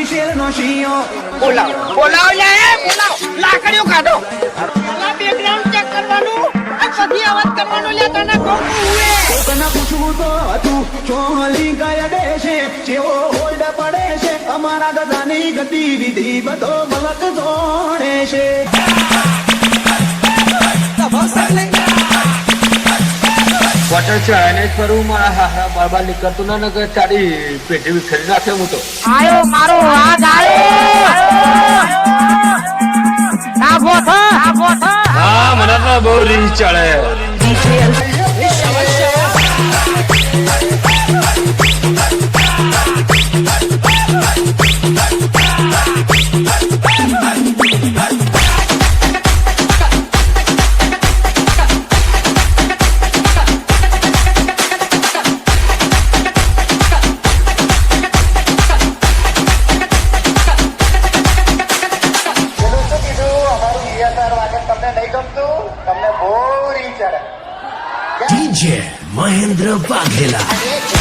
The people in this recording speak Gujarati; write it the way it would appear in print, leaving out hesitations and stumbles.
શેર નો શિયો બોલાવ બોલાવ લે બોલાવ લાકડીઓ કાઢો પેલા બેકગ્રાઉન્ડ ચેક કરવાનું અને પછી અવાજ કરવાનો લે તને કોકું હુએ કોકના પૂછવું તો હતું ચોલી ગયા દેશે જેવો હોલ્ડ પડે છે અમારા ગધાની ગતિવિધિ બધો મલક જોડે છે વોટર ચાઇને કરું મારા હારા બાબા નીકળતું ના કે તારી પેટી વિખરી નાખે હું તો આયો મારો હાથ આયો આવો થો હા મને તો બહુ રીસ ચડે DJ Mahendra Waghela.